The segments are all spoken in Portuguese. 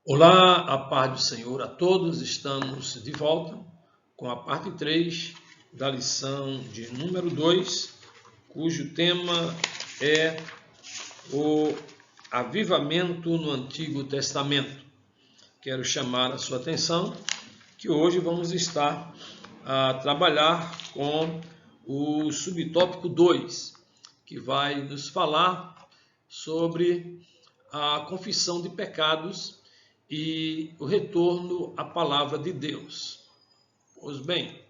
Olá, a paz do Senhor a todos. Estamos de volta com a parte 3 da lição de número 2, cujo tema é o avivamento no Antigo Testamento. Quero chamar a sua atenção que hoje vamos estar a trabalhar com o subtópico 2, que vai nos falar sobre a confissão de pecados e o retorno à palavra de Deus. Pois bem,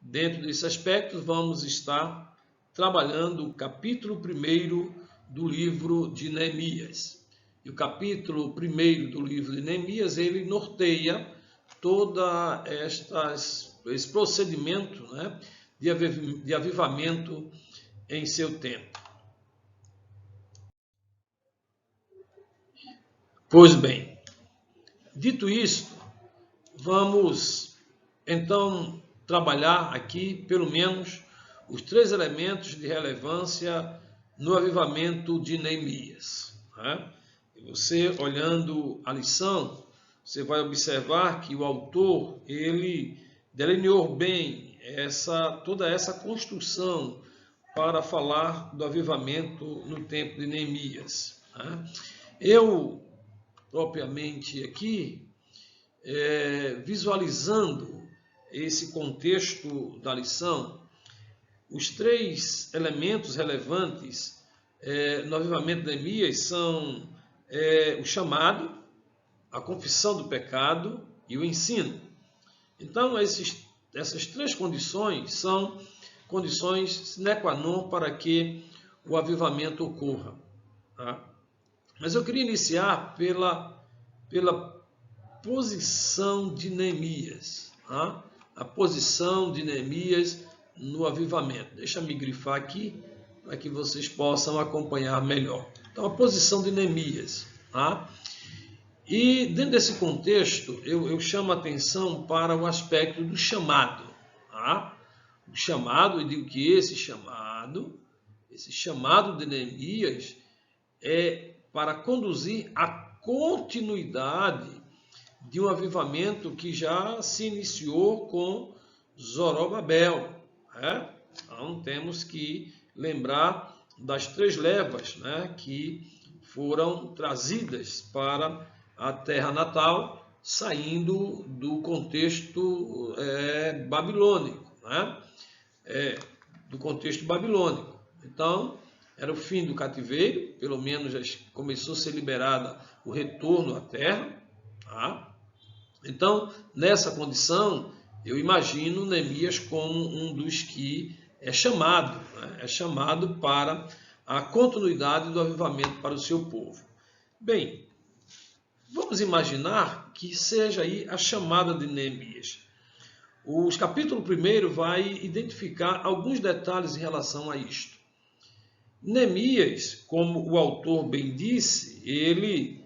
dentro desse aspecto vamos estar trabalhando o capítulo 1 do livro de Neemias. E o capítulo 1 do livro de Neemias, ele norteia toda esse procedimento, de avivamento em seu tempo. Pois bem, dito isto, vamos então trabalhar aqui pelo menos os 3 elementos de relevância no avivamento de Neemias. Você, olhando a lição, você vai observar que o autor, ele delineou bem toda essa construção para falar do avivamento no tempo de Neemias. Eu, propriamente aqui, visualizando esse contexto da lição, os 3 elementos relevantes no avivamento de Neemias são o chamado, a confissão do pecado e o ensino. Então, essas 3 condições são condições sine qua non para que o avivamento ocorra. Mas eu queria iniciar pela posição de Neemias. A posição de Neemias no avivamento. Deixa eu me grifar aqui para que vocês possam acompanhar melhor. Então, a posição de Neemias. E dentro desse contexto, eu chamo a atenção para o aspecto do chamado. O chamado, eu digo que esse chamado de Neemias é para conduzir a continuidade de um avivamento que já se iniciou com Zorobabel. Então, temos que lembrar das 3 levas que foram trazidas para a terra natal, saindo do contexto babilônico. Do contexto babilônico. Então, era o fim do cativeiro, pelo menos já começou a ser liberada o retorno à terra. Então, nessa condição, eu imagino Neemias como um dos que é chamado, é chamado para a continuidade do avivamento para o seu povo. Bem, vamos imaginar que seja aí a chamada de Neemias. O capítulo 1 vai identificar alguns detalhes em relação a isto. Neemias, como o autor bem disse, ele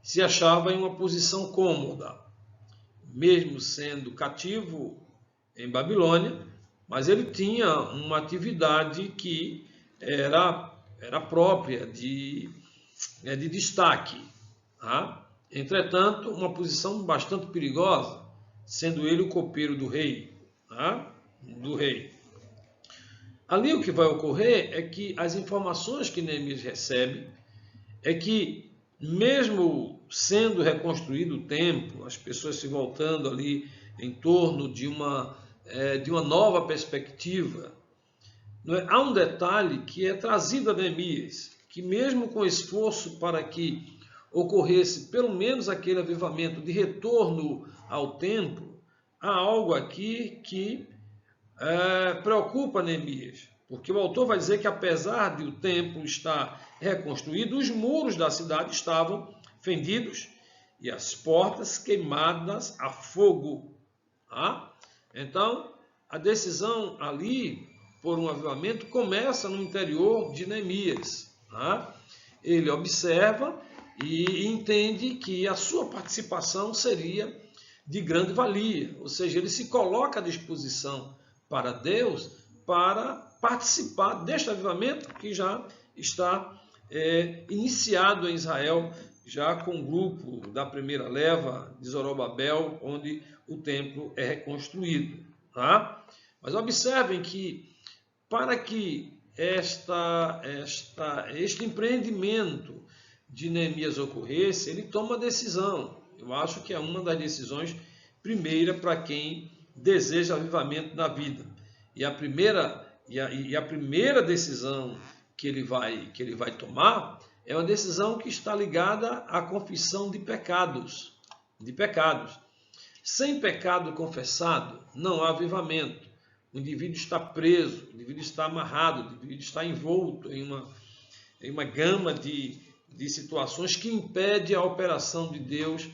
se achava em uma posição cômoda, mesmo sendo cativo em Babilônia, mas ele tinha uma atividade que era própria de destaque. Entretanto, uma posição bastante perigosa, sendo ele o copeiro do rei. Ali o que vai ocorrer é que as informações que Neemias recebe é que, mesmo sendo reconstruído o templo, as pessoas se voltando ali em torno de uma nova perspectiva, há um detalhe que é trazido a Neemias, que mesmo com esforço para que ocorresse pelo menos aquele avivamento de retorno ao templo, há algo aqui que preocupa Neemias, porque o autor vai dizer que, apesar de o templo estar reconstruído, os muros da cidade estavam fendidos e as portas queimadas a fogo. Então, a decisão ali por um avivamento começa no interior de Neemias. Ele observa e entende que a sua participação seria de grande valia, ou seja, ele se coloca à disposição para Deus para participar deste avivamento que já está iniciado em Israel já com o grupo da primeira leva de Zorobabel, onde o templo é reconstruído. Tá? Mas observem que para que este empreendimento de Neemias ocorresse, ele toma decisão. Eu acho que é uma das decisões primeira para quem deseja avivamento na vida. E a primeira decisão que ele vai tomar é uma decisão que está ligada à confissão de pecados. Sem pecado confessado, não há avivamento. O indivíduo está preso, o indivíduo está amarrado, o indivíduo está envolto em uma gama de situações que impede a operação de Deus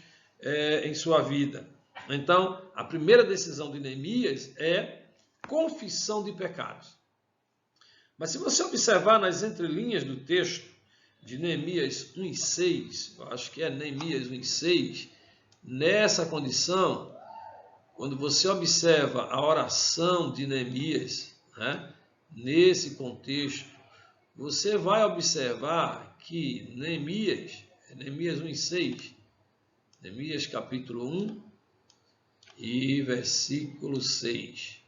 em sua vida. Então, a primeira decisão de Neemias é confissão de pecados. Mas se você observar nas entrelinhas do texto de Neemias 1:6, eu acho que é Neemias 1:6, nessa condição, quando você observa a oração de Neemias, né, nesse contexto, você vai observar que Neemias 1:6, Neemias capítulo 1 e versículo 6.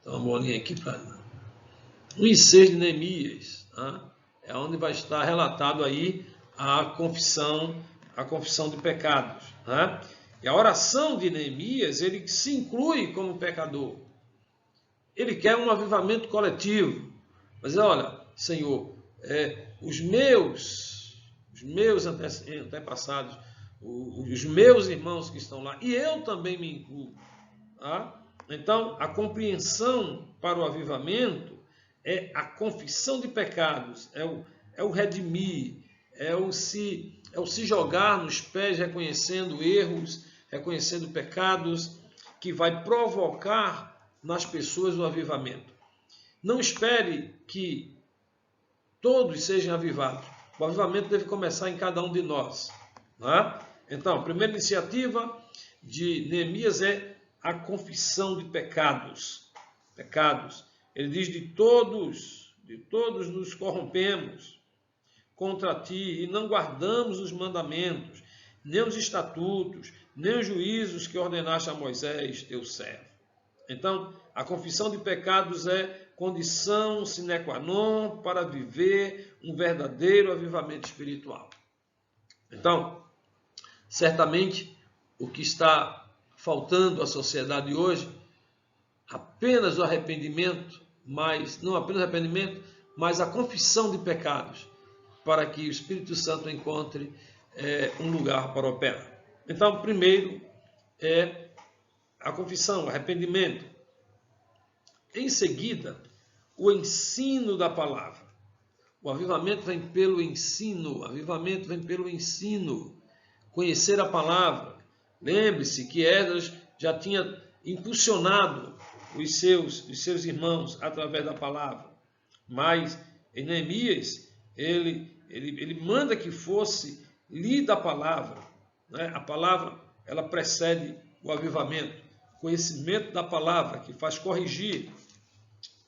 Então, uma bolinha aqui para 1:6 de Neemias, tá? É onde vai estar relatado aí a confissão de pecados, tá? E a oração de Neemias, ele se inclui como pecador. Ele quer um avivamento coletivo. Mas olha, Senhor, os meus antepassados, os meus irmãos que estão lá, e eu também me incluo. Tá? Então, a compreensão para o avivamento é a confissão de pecados, é o redimir, é o se jogar nos pés, reconhecendo erros, reconhecendo pecados, que vai provocar nas pessoas o avivamento. Não espere que todos sejam avivados. O avivamento deve começar em cada um de nós. Tá? Então, a primeira iniciativa de Neemias é a confissão de pecados. Ele diz: de todos nos corrompemos contra ti e não guardamos os mandamentos, nem os estatutos, nem os juízos que ordenaste a Moisés, teu servo. Então, a confissão de pecados é condição sine qua non para viver um verdadeiro avivamento espiritual. Então, certamente, o que está faltando à sociedade hoje, apenas o arrependimento, mas não apenas o arrependimento, mas a confissão de pecados, para que o Espírito Santo encontre um lugar para operar. Então, primeiro é a confissão, o arrependimento. Em seguida, o ensino da palavra. O avivamento vem pelo ensino, conhecer a palavra. Lembre-se que Esdras já tinha impulsionado os seus irmãos através da palavra. Mas em Neemias, ele manda que fosse lida a palavra. Né? A palavra, ela precede o avivamento. Conhecimento da palavra, que faz corrigir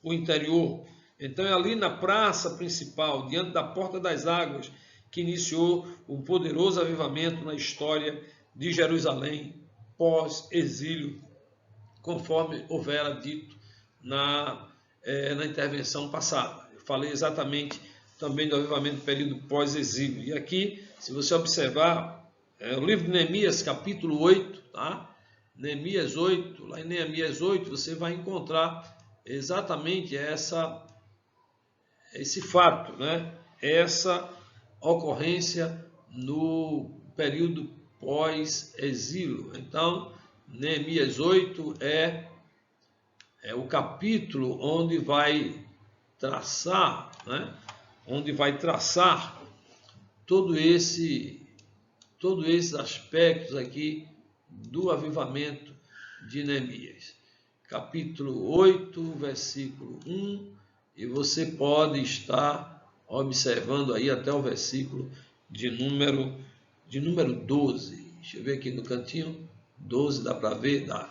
o interior. Então é ali na praça principal, diante da porta das águas, que iniciou o poderoso avivamento na história de Jerusalém, pós-exílio, conforme houvera dito na intervenção passada. Eu falei exatamente também do avivamento do período pós-exílio. E aqui, se você observar, o livro de Neemias, capítulo 8, tá? Neemias 8, lá em Neemias 8, você vai encontrar exatamente esse fato, né? Essa ocorrência no período pós-exílio. Então, Neemias 8 é o capítulo onde vai traçar, né? Onde vai traçar todos esses aspectos aqui do avivamento de Neemias. Capítulo 8, versículo 1, e você pode estar observando aí até o versículo de número 12. Deixa eu ver aqui no cantinho, 12, dá para ver? Dá.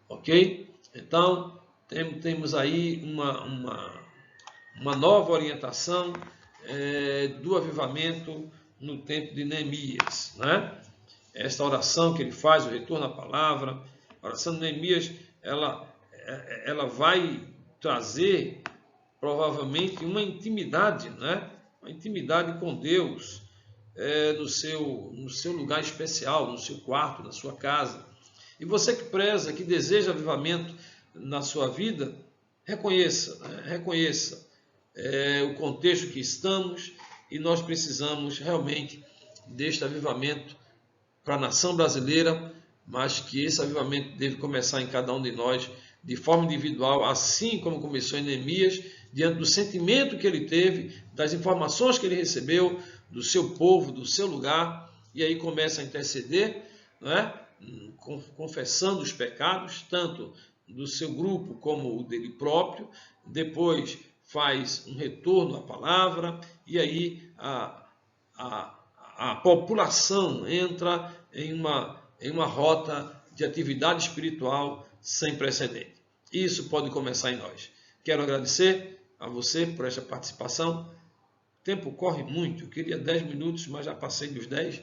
Ok? Então, temos aí uma nova orientação do avivamento, no tempo de Neemias, né? Esta oração que ele faz, o retorno à palavra, a oração de Neemias, ela vai trazer provavelmente uma intimidade, né? Uma intimidade com Deus, no seu lugar especial, no seu quarto, na sua casa. E você que preza, que deseja avivamento na sua vida, reconheça, né? Reconheça o contexto que estamos, e nós precisamos realmente deste avivamento para a nação brasileira, mas que esse avivamento deve começar em cada um de nós, de forma individual, assim como começou em Neemias, diante do sentimento que ele teve, das informações que ele recebeu, do seu povo, do seu lugar, e aí começa a interceder, não é? Confessando os pecados, tanto do seu grupo como o dele próprio, depois faz um retorno à palavra, e aí a população entra em uma rota de atividade espiritual sem precedente. Isso pode começar em nós. Quero agradecer a você por esta participação. O tempo corre muito, eu queria 10 minutos, mas já passei dos 10.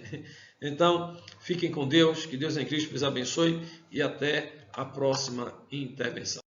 Então, fiquem com Deus, que Deus em Cristo os abençoe e até a próxima intervenção.